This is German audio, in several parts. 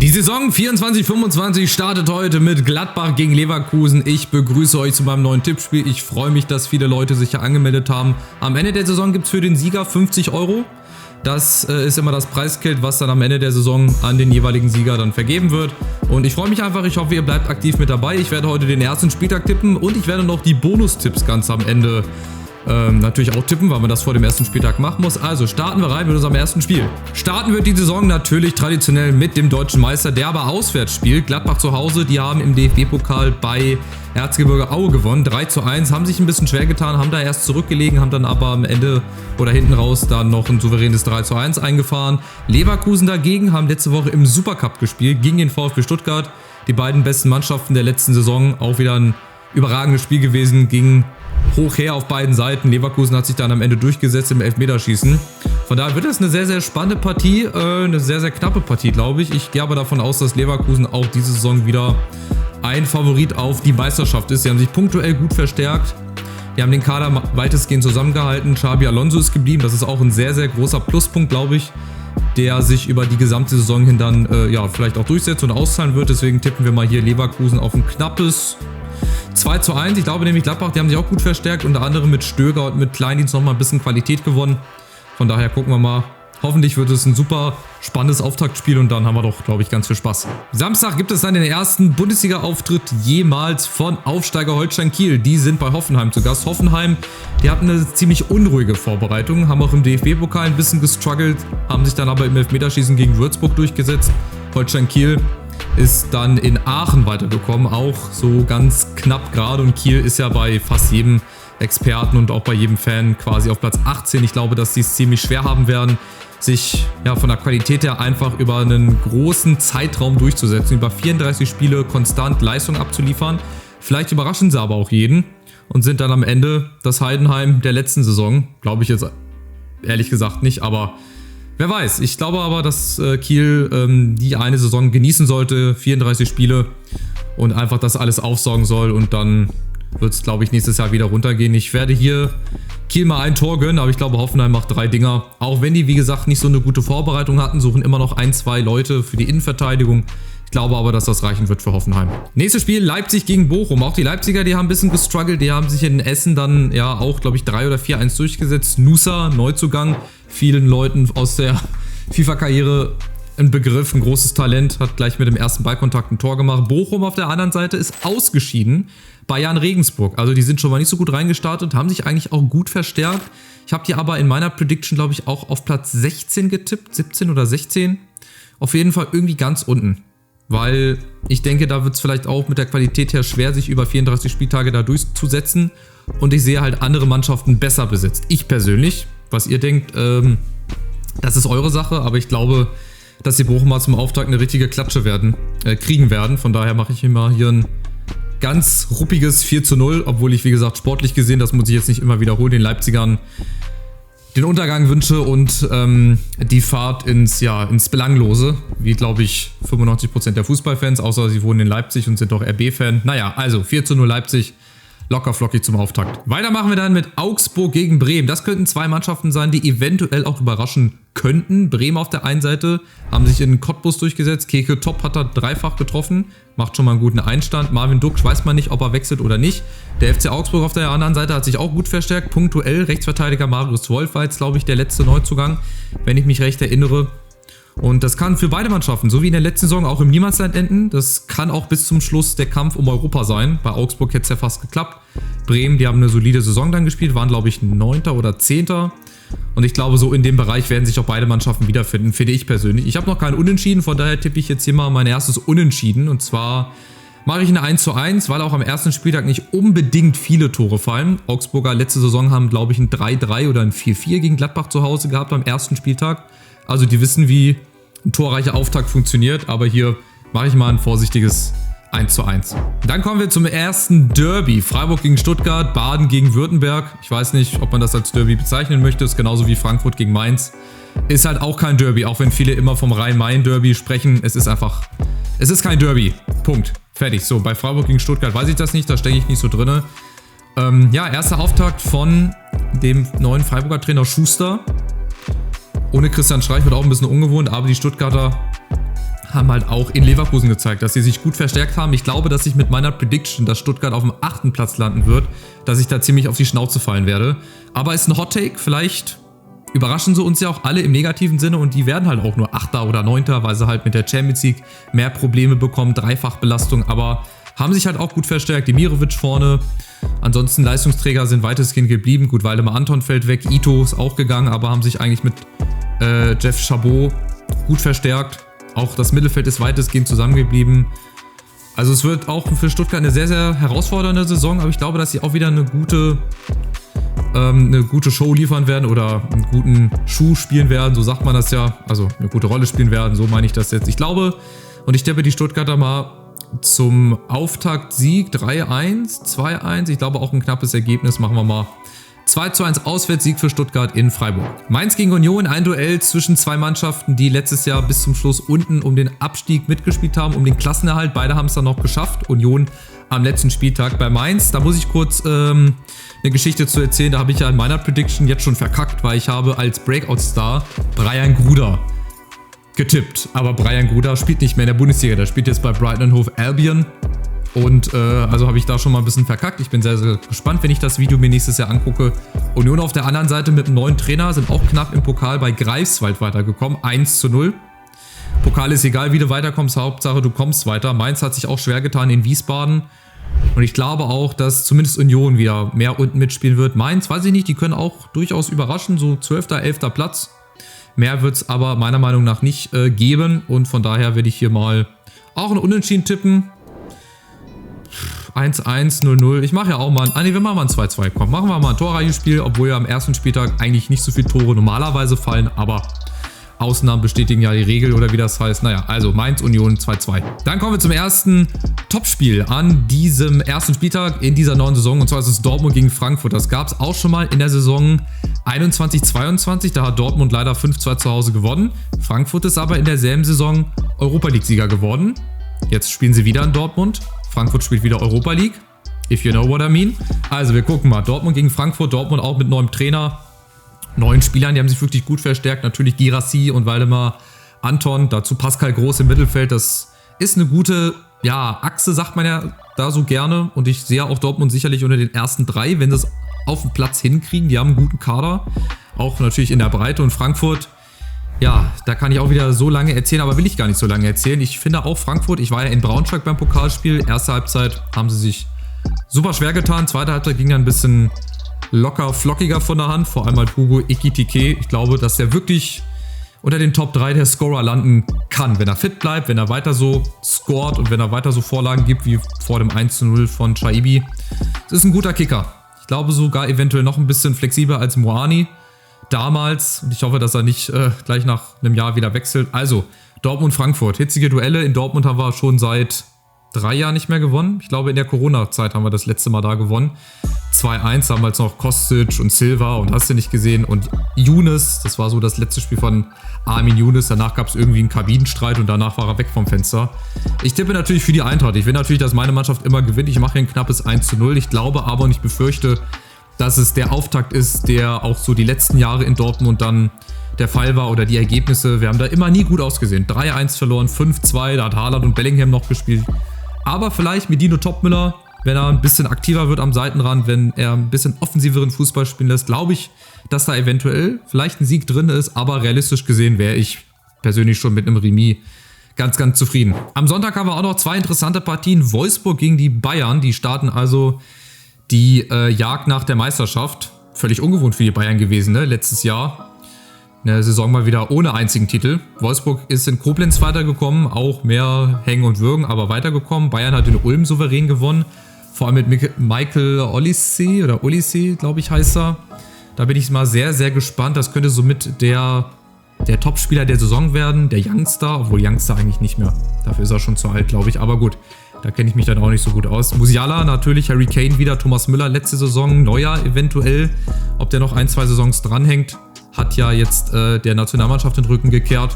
Die Saison 24/25 startet heute mit Gladbach gegen Leverkusen. Ich begrüße euch zu meinem neuen Tippspiel. Ich freue mich, dass viele Leute sich hier angemeldet haben. Am Ende der Saison gibt es für den Sieger 50 Euro. Das ist immer das Preisgeld, was dann am Ende der Saison an den jeweiligen Sieger dann vergeben wird. Und ich freue mich einfach, ich hoffe, ihr bleibt aktiv mit dabei. Ich werde heute den ersten Spieltag tippen und ich werde noch die Bonustipps ganz am Ende natürlich auch tippen, weil man das vor dem ersten Spieltag machen muss. Also starten wir rein mit unserem ersten Spiel. Starten wird die Saison natürlich traditionell mit dem deutschen Meister, der aber auswärts spielt. Gladbach zu Hause, die haben im DFB-Pokal bei Erzgebirge Aue gewonnen. 3:1, haben sich ein bisschen schwer getan, haben da erst zurückgelegen, haben dann aber am Ende oder hinten raus dann noch ein souveränes 3:1 eingefahren. Leverkusen dagegen haben letzte Woche im Supercup gespielt gegen den VfB Stuttgart. Die beiden besten Mannschaften der letzten Saison, auch wieder ein überragendes Spiel gewesen, ging hoch her auf beiden Seiten. Leverkusen hat sich dann am Ende durchgesetzt im Elfmeterschießen. Von daher wird das eine sehr, sehr spannende Partie, eine sehr, sehr knappe Partie, glaube ich. Ich gehe aber davon aus, dass Leverkusen auch diese Saison wieder ein Favorit auf die Meisterschaft ist. Sie haben sich punktuell gut verstärkt. Die haben den Kader weitestgehend zusammengehalten. Xabi Alonso ist geblieben. Das ist auch ein sehr, sehr großer Pluspunkt, glaube ich, der sich über die gesamte Saison hin dann vielleicht auch durchsetzt und auszahlen wird. Deswegen tippen wir mal hier Leverkusen auf ein knappes 2:1. Ich glaube nämlich Gladbach, die haben sich auch gut verstärkt, unter anderem mit Stöger und mit Kleindienst nochmal ein bisschen Qualität gewonnen. Von daher gucken wir mal. Hoffentlich wird es ein super spannendes Auftaktspiel und dann haben wir doch, glaube ich, ganz viel Spaß. Samstag gibt es dann den ersten Bundesliga-Auftritt jemals von Aufsteiger Holstein Kiel. Die sind bei Hoffenheim zu Gast. Hoffenheim, die hatten eine ziemlich unruhige Vorbereitung, haben auch im DFB-Pokal ein bisschen gestruggelt, haben sich dann aber im Elfmeterschießen gegen Würzburg durchgesetzt. Holstein Kiel ist dann in Aachen weitergekommen, auch so ganz knapp gerade, und Kiel ist ja bei fast jedem Experten und auch bei jedem Fan quasi auf Platz 18. Ich glaube, dass sie es ziemlich schwer haben werden, sich von der Qualität her einfach über einen großen Zeitraum durchzusetzen, über 34 Spiele konstant Leistung abzuliefern. Vielleicht überraschen sie aber auch jeden und sind dann am Ende das Heidenheim der letzten Saison. Glaube ich jetzt ehrlich gesagt nicht, aber wer weiß. Ich glaube aber, dass Kiel die eine Saison genießen sollte, 34 Spiele, und einfach das alles aufsaugen soll, und dann wird es, glaube ich, nächstes Jahr wieder runtergehen. Ich werde hier Kiel mal ein Tor gönnen, aber ich glaube, Hoffenheim macht 3 Dinger. Auch wenn die, wie gesagt, nicht so eine gute Vorbereitung hatten, suchen immer noch 1, 2 Leute für die Innenverteidigung. Ich glaube aber, dass das reichen wird für Hoffenheim. Nächstes Spiel, Leipzig gegen Bochum. Auch die Leipziger, die haben ein bisschen gestruggelt. Die haben sich in Essen dann auch, glaube ich, 3 oder 4-1 durchgesetzt. Nusa, Neuzugang, vielen Leuten aus der FIFA-Karriere ein Begriff, ein großes Talent, hat gleich mit dem ersten Ballkontakt ein Tor gemacht. Bochum auf der anderen Seite ist ausgeschieden bei Jan Regensburg. Also die sind schon mal nicht so gut reingestartet, haben sich eigentlich auch gut verstärkt. Ich habe die aber in meiner Prediction, glaube ich, auch auf Platz 16 getippt, 17 oder 16. Auf jeden Fall irgendwie ganz unten. Weil ich denke, da wird es vielleicht auch mit der Qualität her schwer, sich über 34 Spieltage da durchzusetzen. Und ich sehe halt andere Mannschaften besser besetzt. Ich persönlich, was ihr denkt, das ist eure Sache, aber ich glaube, dass die Bochumer zum Auftakt eine richtige Klatsche kriegen werden. Von daher mache ich immer hier ein ganz ruppiges 4:0, obwohl ich, wie gesagt, sportlich gesehen, das muss ich jetzt nicht immer wiederholen, den Leipzigern den Untergang wünsche und die Fahrt ins Belanglose, wie, glaube ich, 95% der Fußballfans, außer sie wohnen in Leipzig und sind doch RB-Fan. Naja, also 4:0 Leipzig, locker flockig zum Auftakt. Weiter machen wir dann mit Augsburg gegen Bremen. Das könnten 2 Mannschaften sein, die eventuell auch überraschen könnten. Bremen auf der einen Seite haben sich in Cottbus durchgesetzt. Keke Top hat da dreifach getroffen, macht schon mal einen guten Einstand. Marvin Duksch weiß man nicht, ob er wechselt oder nicht. Der FC Augsburg auf der anderen Seite hat sich auch gut verstärkt. Punktuell Rechtsverteidiger Marius Wolf war jetzt, glaube ich, der letzte Neuzugang, wenn ich mich recht erinnere. Und das kann für beide Mannschaften, so wie in der letzten Saison, auch im Niemandsland enden. Das kann auch bis zum Schluss der Kampf um Europa sein. Bei Augsburg hätte es ja fast geklappt. Bremen, die haben eine solide Saison dann gespielt, waren, glaube ich, 9. oder 10. Und ich glaube, so in dem Bereich werden sich auch beide Mannschaften wiederfinden, finde ich persönlich. Ich habe noch keinen Unentschieden, von daher tippe ich jetzt hier mal mein erstes Unentschieden. Und zwar mache ich eine 1:1, weil auch am ersten Spieltag nicht unbedingt viele Tore fallen. Augsburger letzte Saison haben, glaube ich, ein 3:3 oder ein 4:4 gegen Gladbach zu Hause gehabt am ersten Spieltag. Also die wissen, wie ein torreicher Auftakt funktioniert, aber hier mache ich mal ein vorsichtiges 1:1. Dann kommen wir zum ersten Derby. Freiburg gegen Stuttgart, Baden gegen Württemberg. Ich weiß nicht, ob man das als Derby bezeichnen möchte. Das ist genauso wie Frankfurt gegen Mainz. Ist halt auch kein Derby, auch wenn viele immer vom Rhein-Main-Derby sprechen. Es ist kein Derby. Punkt. Fertig. So, bei Freiburg gegen Stuttgart weiß ich das nicht, da stecke ich nicht so drin. Erster Auftakt von dem neuen Freiburger Trainer Schuster. Ohne Christian Streich wird auch ein bisschen ungewohnt, aber die Stuttgarter haben halt auch in Leverkusen gezeigt, dass sie sich gut verstärkt haben. Ich glaube, dass ich mit meiner Prediction, dass Stuttgart auf dem 8. Platz landen wird, dass ich da ziemlich auf die Schnauze fallen werde. Aber ist ein Hot Take, vielleicht überraschen sie uns ja auch alle im negativen Sinne und die werden halt auch nur 8. oder 9., weil sie halt mit der Champions League mehr Probleme bekommen, Dreifachbelastung, aber haben sich halt auch gut verstärkt. Demirovic vorne, ansonsten Leistungsträger sind weitestgehend geblieben. Gut, Waldemar Anton fällt weg, Ito ist auch gegangen, aber haben sich eigentlich mit Jeff Chabot gut verstärkt. Auch das Mittelfeld ist weitestgehend zusammengeblieben. Also es wird auch für Stuttgart eine sehr, sehr herausfordernde Saison, aber ich glaube, dass sie auch wieder eine gute Show liefern werden oder einen guten Schuh spielen werden, so sagt man das ja. Also eine gute Rolle spielen werden, so meine ich das jetzt. Ich glaube und ich tippe die Stuttgarter mal zum Auftaktsieg 3-1, 2-1. Ich glaube auch ein knappes Ergebnis, machen wir mal 2-1 Auswärtssieg für Stuttgart in Freiburg. Mainz gegen Union, ein Duell zwischen zwei Mannschaften, die letztes Jahr bis zum Schluss unten um den Abstieg mitgespielt haben, um den Klassenerhalt. Beide haben es dann noch geschafft. Union am letzten Spieltag bei Mainz. Da muss ich kurz eine Geschichte zu erzählen. Da habe ich ja in meiner Prediction jetzt schon verkackt, weil ich habe als Breakout-Star Brian Gruder getippt. Aber Brian Gruder spielt nicht mehr in der Bundesliga. Der spielt jetzt bei Brighton & Hove Albion. Und also habe ich da schon mal ein bisschen verkackt. Ich bin sehr, sehr gespannt, wenn ich das Video mir nächstes Jahr angucke. Union auf der anderen Seite mit einem neuen Trainer sind auch knapp im Pokal bei Greifswald weitergekommen. 1-0. Pokal ist egal, wie du weiterkommst. Hauptsache, du kommst weiter. Mainz hat sich auch schwer getan in Wiesbaden. Und ich glaube auch, dass zumindest Union wieder mehr unten mitspielen wird. Mainz, weiß ich nicht, die können auch durchaus überraschen. So 12., 11. Platz. Mehr wird es aber meiner Meinung nach nicht geben. Und von daher werde ich hier mal auch ein Unentschieden tippen. 1-1, 0-0. Ich mache ja auch mal wir machen mal ein 2-2. Komm, machen wir mal ein torreiches Spiel, obwohl ja am ersten Spieltag eigentlich nicht so viele Tore normalerweise fallen, aber Ausnahmen bestätigen ja die Regel oder wie das heißt. Naja, also Mainz Union 2-2. Dann kommen wir zum ersten Topspiel an diesem ersten Spieltag in dieser neuen Saison und zwar ist es Dortmund gegen Frankfurt. Das gab es auch schon mal in der Saison 21/22. Da hat Dortmund leider 5-2 zu Hause gewonnen. Frankfurt ist aber in derselben Saison Europa-League-Sieger geworden. Jetzt spielen sie wieder in Dortmund. Frankfurt spielt wieder Europa League, if you know what I mean. Also wir gucken mal, Dortmund gegen Frankfurt, Dortmund auch mit neuem Trainer, neuen Spielern, die haben sich wirklich gut verstärkt. Natürlich Guirassy und Waldemar Anton, dazu Pascal Groß im Mittelfeld. Das ist eine gute Achse, sagt man ja da so gerne. Und ich sehe auch Dortmund sicherlich unter den ersten 3, wenn sie es auf den Platz hinkriegen. Die haben einen guten Kader, auch natürlich in der Breite. Und Frankfurt, ja, da kann ich auch wieder so lange erzählen, aber will ich gar nicht so lange erzählen. Ich finde auch Frankfurt, ich war ja in Braunschweig beim Pokalspiel. Erste Halbzeit haben sie sich super schwer getan. Zweite Halbzeit ging dann ein bisschen locker, flockiger von der Hand. Vor allem halt Hugo Ekitike. Ich glaube, dass er wirklich unter den Top 3 der Scorer landen kann. Wenn er fit bleibt, wenn er weiter so scoret und wenn er weiter so Vorlagen gibt wie vor dem 1-0 von Chaibi. Das ist ein guter Kicker. Ich glaube sogar eventuell noch ein bisschen flexibler als Moani damals. Und ich hoffe, dass er nicht gleich nach einem Jahr wieder wechselt. Also, Dortmund-Frankfurt. Hitzige Duelle. In Dortmund haben wir schon seit 3 Jahren nicht mehr gewonnen. Ich glaube, in der Corona-Zeit haben wir das letzte Mal da gewonnen. 2-1, damals noch Kostic und Silva und hast du nicht gesehen. Und Younes, das war so das letzte Spiel von Armin Younes. Danach gab es irgendwie einen Kabinenstreit und danach war er weg vom Fenster. Ich tippe natürlich für die Eintracht. Ich will natürlich, dass meine Mannschaft immer gewinnt. Ich mache hier ein knappes 1-0. Ich glaube aber und ich befürchte, dass es der Auftakt ist, der auch so die letzten Jahre in Dortmund dann der Fall war oder die Ergebnisse. Wir haben da immer nie gut ausgesehen. 3-1 verloren, 5-2, da hat Haaland und Bellingham noch gespielt. Aber vielleicht mit Dino Topmüller, wenn er ein bisschen aktiver wird am Seitenrand, wenn er ein bisschen offensiveren Fußball spielen lässt, glaube ich, dass da eventuell vielleicht ein Sieg drin ist. Aber realistisch gesehen wäre ich persönlich schon mit einem Remis ganz, ganz zufrieden. Am Sonntag haben wir auch noch 2 interessante Partien. Wolfsburg gegen die Bayern. Die starten also die Jagd nach der Meisterschaft. Völlig ungewohnt für die Bayern gewesen, ne? Letztes Jahr. Eine Saison mal wieder ohne einzigen Titel. Wolfsburg ist in Koblenz weitergekommen, auch mehr Hängen und Würgen, aber weitergekommen. Bayern hat in Ulm souverän gewonnen. Vor allem mit Michael Olise oder Olise, glaube ich, heißt er. Da bin ich mal sehr, sehr gespannt. Das könnte somit der Topspieler der Saison werden, der Youngster, obwohl Youngster eigentlich nicht mehr. Dafür ist er schon zu alt, glaube ich. Aber gut, da kenne ich mich dann auch nicht so gut aus. Musiala natürlich, Harry Kane wieder, Thomas Müller letzte Saison, Neuer eventuell. Ob der noch 1, 2 Saisons dranhängt, hat ja jetzt der Nationalmannschaft den Rücken gekehrt.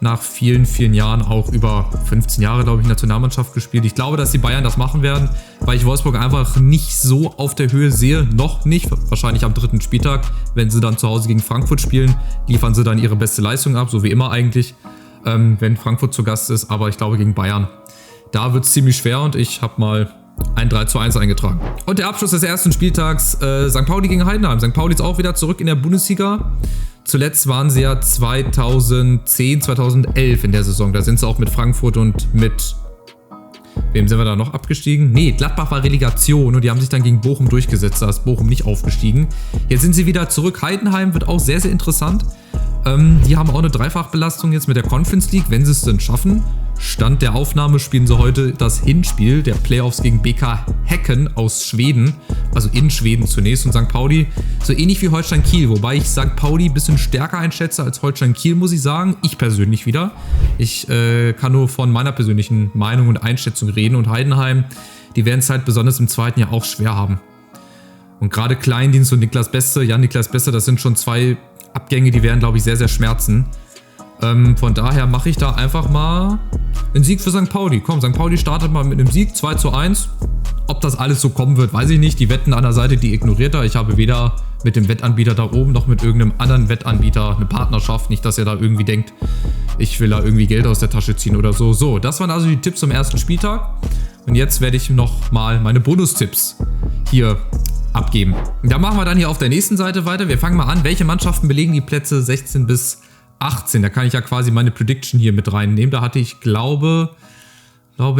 Nach vielen, vielen Jahren auch über 15 Jahre, glaube ich, Nationalmannschaft gespielt. Ich glaube, dass die Bayern das machen werden, weil ich Wolfsburg einfach nicht so auf der Höhe sehe. Noch nicht, wahrscheinlich am 3. Spieltag, wenn sie dann zu Hause gegen Frankfurt spielen, liefern sie dann ihre beste Leistung ab, so wie immer eigentlich. wenn Frankfurt zu Gast ist, aber ich glaube gegen Bayern. Da wird es ziemlich schwer und ich habe mal ein 3:1 eingetragen. Und der Abschluss des ersten Spieltags, St. Pauli gegen Heidenheim. St. Pauli ist auch wieder zurück in der Bundesliga. Zuletzt waren sie ja 2010, 2011 in der Saison. Da sind sie auch mit Frankfurt und mit... Wem sind wir da noch abgestiegen? Nee, Gladbach war Relegation und die haben sich dann gegen Bochum durchgesetzt. Da ist Bochum nicht aufgestiegen. Jetzt sind sie wieder zurück. Heidenheim wird auch sehr, sehr interessant. Die haben auch eine Dreifachbelastung jetzt mit der Conference League, wenn sie es denn schaffen. Stand der Aufnahme spielen sie heute das Hinspiel der Playoffs gegen BK Häcken aus Schweden. Also in Schweden zunächst. Und St. Pauli so ähnlich wie Holstein Kiel. Wobei ich St. Pauli ein bisschen stärker einschätze als Holstein Kiel, muss ich sagen. Ich persönlich wieder. Ich kann nur von meiner persönlichen Meinung und Einschätzung reden. Und Heidenheim, die werden es halt besonders im zweiten Jahr auch schwer haben. Und gerade Kleindienst und Niklas Beste, Jan-Niklas Beste, das sind schon zwei Abgänge, die werden, glaube ich, sehr, sehr schmerzen. Von daher mache ich da einfach mal einen Sieg für St. Pauli. Komm, St. Pauli startet mal mit einem Sieg, 2:1. Ob das alles so kommen wird, weiß ich nicht. Die Wetten an der Seite, die ignoriert er. Ich habe weder mit dem Wettanbieter da oben noch mit irgendeinem anderen Wettanbieter eine Partnerschaft. Nicht, dass ihr da irgendwie denkt, ich will da irgendwie Geld aus der Tasche ziehen oder so. So, das waren also die Tipps zum ersten Spieltag. Und jetzt werde ich noch mal meine Bonustipps hier abgeben. Da machen wir dann hier auf der nächsten Seite weiter. Wir fangen mal an. Welche Mannschaften belegen die Plätze 16 bis 18? Da kann ich ja quasi meine Prediction hier mit reinnehmen. Da hatte ich, glaube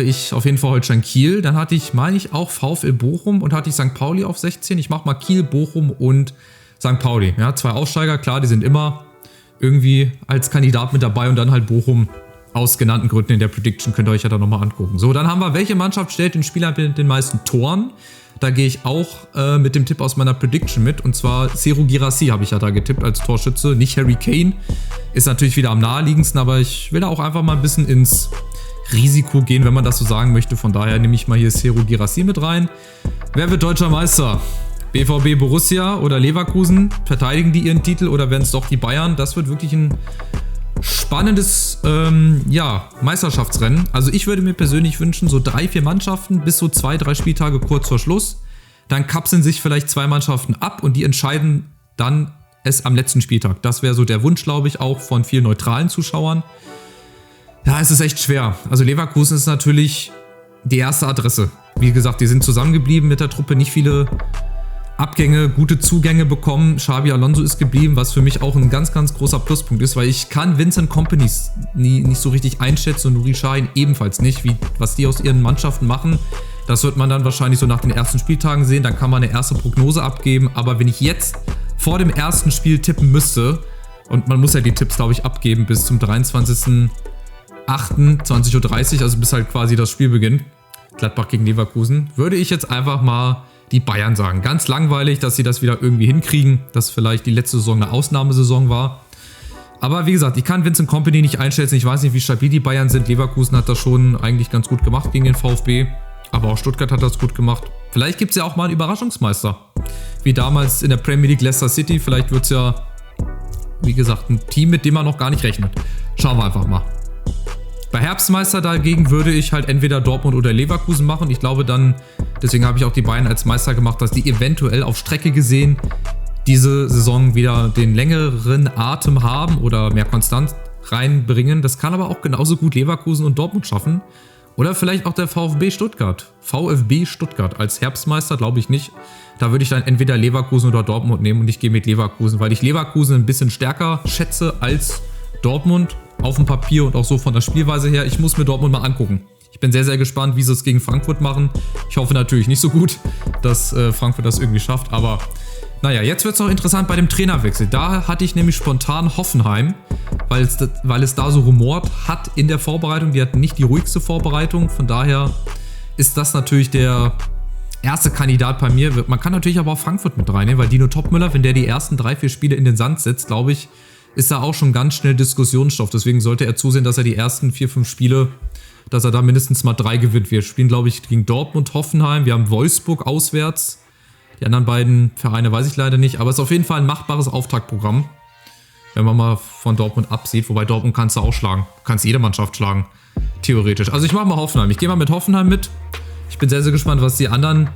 ich, auf jeden Fall Holstein Kiel. Dann hatte ich, meine ich, auch VfL Bochum und hatte ich St. Pauli auf 16. Ich mache mal Kiel, Bochum und St. Pauli. Ja, zwei Aussteiger, klar, die sind immer irgendwie als Kandidat mit dabei und dann halt Bochum aus genannten Gründen in der Prediction. Könnt ihr euch ja dann nochmal angucken. So, dann haben wir, welche Mannschaft stellt den Spieler mit den meisten Toren? Da gehe ich auch mit dem Tipp aus meiner Prediction mit. Und zwar Serhou Guirassy habe ich ja da getippt als Torschütze. Nicht Harry Kane. Ist natürlich wieder am naheliegendsten, aber ich will da auch einfach mal ein bisschen ins Risiko gehen, wenn man das so sagen möchte. Von daher nehme ich mal hier Serhou Guirassy mit rein. Wer wird deutscher Meister? BVB, Borussia oder Leverkusen? Verteidigen die ihren Titel oder werden es doch die Bayern? Das wird wirklich ein spannendes Meisterschaftsrennen. Also ich würde mir persönlich wünschen, so 3-4 Mannschaften bis so 2-3 Spieltage kurz vor Schluss. Dann kapseln sich vielleicht 2 Mannschaften ab und die entscheiden dann es am letzten Spieltag. Das wäre so der Wunsch, glaube ich, auch von vielen neutralen Zuschauern. Ja, es ist echt schwer. Also Leverkusen ist natürlich die erste Adresse. Wie gesagt, die sind zusammengeblieben mit der Truppe, nicht viele Abgänge, gute Zugänge bekommen. Xabi Alonso ist geblieben, was für mich auch ein ganz, ganz großer Pluspunkt ist, weil ich kann Vincent Kompany nicht so richtig einschätzen und Nuri Sahin ebenfalls nicht, was die aus ihren Mannschaften machen. Das wird man dann wahrscheinlich so nach den ersten Spieltagen sehen, dann kann man eine erste Prognose abgeben, aber wenn ich jetzt vor dem ersten Spiel tippen müsste, und man muss ja die Tipps, glaube ich, abgeben bis zum 23.08.20:30 Uhr, also bis halt quasi das Spiel beginnt, Gladbach gegen Leverkusen, würde ich jetzt einfach mal die Bayern sagen. Ganz langweilig, dass sie das wieder irgendwie hinkriegen, dass vielleicht die letzte Saison eine Ausnahmesaison war. Aber wie gesagt, ich kann Vincent Kompany nicht einschätzen. Ich weiß nicht, wie stabil die Bayern sind. Leverkusen hat das schon eigentlich ganz gut gemacht gegen den VfB. Aber auch Stuttgart hat das gut gemacht. Vielleicht gibt es ja auch mal einen Überraschungsmeister. Wie damals in der Premier League Leicester City. Vielleicht wird es ja, wie gesagt, ein Team, mit dem man noch gar nicht rechnet. Schauen wir einfach mal. Bei Herbstmeister dagegen würde ich halt entweder Dortmund oder Leverkusen machen. Ich glaube dann, deswegen habe ich auch die Bayern als Meister gemacht, dass die eventuell auf Strecke gesehen diese Saison wieder den längeren Atem haben oder mehr Konstanz reinbringen. Das kann aber auch genauso gut Leverkusen und Dortmund schaffen. Oder vielleicht auch der VfB Stuttgart. VfB Stuttgart als Herbstmeister glaube ich nicht. Da würde ich dann entweder Leverkusen oder Dortmund nehmen und ich gehe mit Leverkusen, weil ich Leverkusen ein bisschen stärker schätze als Dortmund. Auf dem Papier und auch so von der Spielweise her. Ich muss mir Dortmund mal angucken. Ich bin sehr, sehr gespannt, wie sie es gegen Frankfurt machen. Ich hoffe natürlich nicht so gut, dass Frankfurt das irgendwie schafft. Aber naja, jetzt wird es noch interessant bei dem Trainerwechsel. Da hatte ich nämlich spontan Hoffenheim, weil es da so rumort hat in der Vorbereitung. Die hatten nicht die ruhigste Vorbereitung. Von daher ist das natürlich der erste Kandidat bei mir. Man kann natürlich aber auch Frankfurt mit reinnehmen, weil Dino Topmüller, wenn der die ersten 3-4 Spiele in den Sand setzt, glaube ich, ist da auch schon ganz schnell Diskussionsstoff. Deswegen sollte er zusehen, dass er die ersten 4-5 Spiele, dass er da mindestens mal 3 gewinnt. Wir spielen, glaube ich, gegen Dortmund, Hoffenheim. Wir haben Wolfsburg auswärts. Die anderen beiden Vereine weiß ich leider nicht. Aber es ist auf jeden Fall ein machbares Auftaktprogramm, wenn man mal von Dortmund absieht. Wobei Dortmund kannst du auch schlagen. Du kannst jede Mannschaft schlagen, theoretisch. Also ich mache mal Hoffenheim. Ich gehe mal mit Hoffenheim mit. Ich bin sehr, sehr gespannt, was die anderen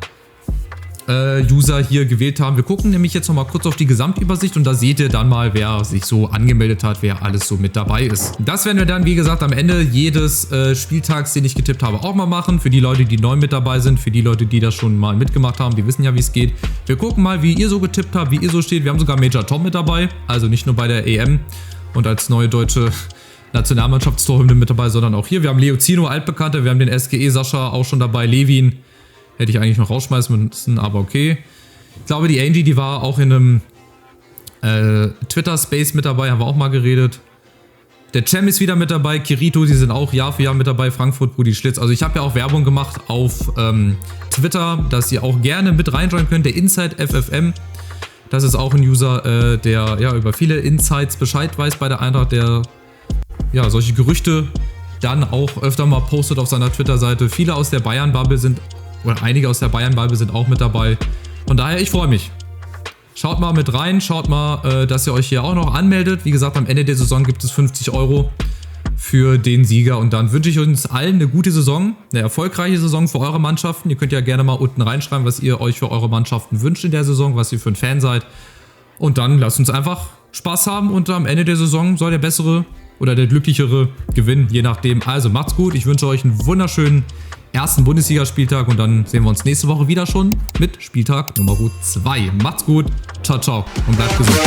User hier gewählt haben. Wir gucken nämlich jetzt nochmal kurz auf die Gesamtübersicht und da seht ihr dann mal, wer sich so angemeldet hat, wer alles so mit dabei ist. Das werden wir dann, wie gesagt, am Ende jedes Spieltags, den ich getippt habe, auch mal machen. Für die Leute, die neu mit dabei sind, für die Leute, die das schon mal mitgemacht haben, die wissen ja, wie es geht. Wir gucken mal, wie ihr so getippt habt, wie ihr so steht. Wir haben sogar Major Tom mit dabei, also nicht nur bei der EM und als neue deutsche Nationalmannschaftstorhymne mit dabei, sondern auch hier. Wir haben Leozino, Altbekannte, wir haben den SGE Sascha auch schon dabei, Levin. Hätte ich eigentlich noch rausschmeißen müssen, aber okay. Ich glaube, die Angie, die war auch in einem Twitter-Space mit dabei, haben wir auch mal geredet. Der Cem ist wieder mit dabei, Kirito, die sind auch Jahr für Jahr mit dabei, Frankfurt, Brudi Schlitz. Also ich habe ja auch Werbung gemacht auf Twitter, dass ihr auch gerne mit reinjoinen könnt. Der Inside FFM, das ist auch ein User, der ja über viele Insights Bescheid weiß bei der Eintracht, der ja solche Gerüchte dann auch öfter mal postet auf seiner Twitter-Seite. Viele aus der Bayern-Bubble sind oder einige aus der Bayern-Bubble sind auch mit dabei. Von daher, ich freue mich. Schaut mal mit rein, schaut mal, dass ihr euch hier auch noch anmeldet. Wie gesagt, am Ende der Saison gibt es 50 € für den Sieger. Und dann wünsche ich uns allen eine gute Saison, eine erfolgreiche Saison für eure Mannschaften. Ihr könnt ja gerne mal unten reinschreiben, was ihr euch für eure Mannschaften wünscht in der Saison, was ihr für ein Fan seid. Und dann lasst uns einfach Spaß haben und am Ende der Saison soll der bessere oder der glücklichere gewinnen, je nachdem. Also macht's gut, ich wünsche euch einen wunderschönen ersten Bundesligaspieltag und dann sehen wir uns nächste Woche wieder schon mit Spieltag Nummer 2. Macht's gut, ciao, ciao und bleibt gesund.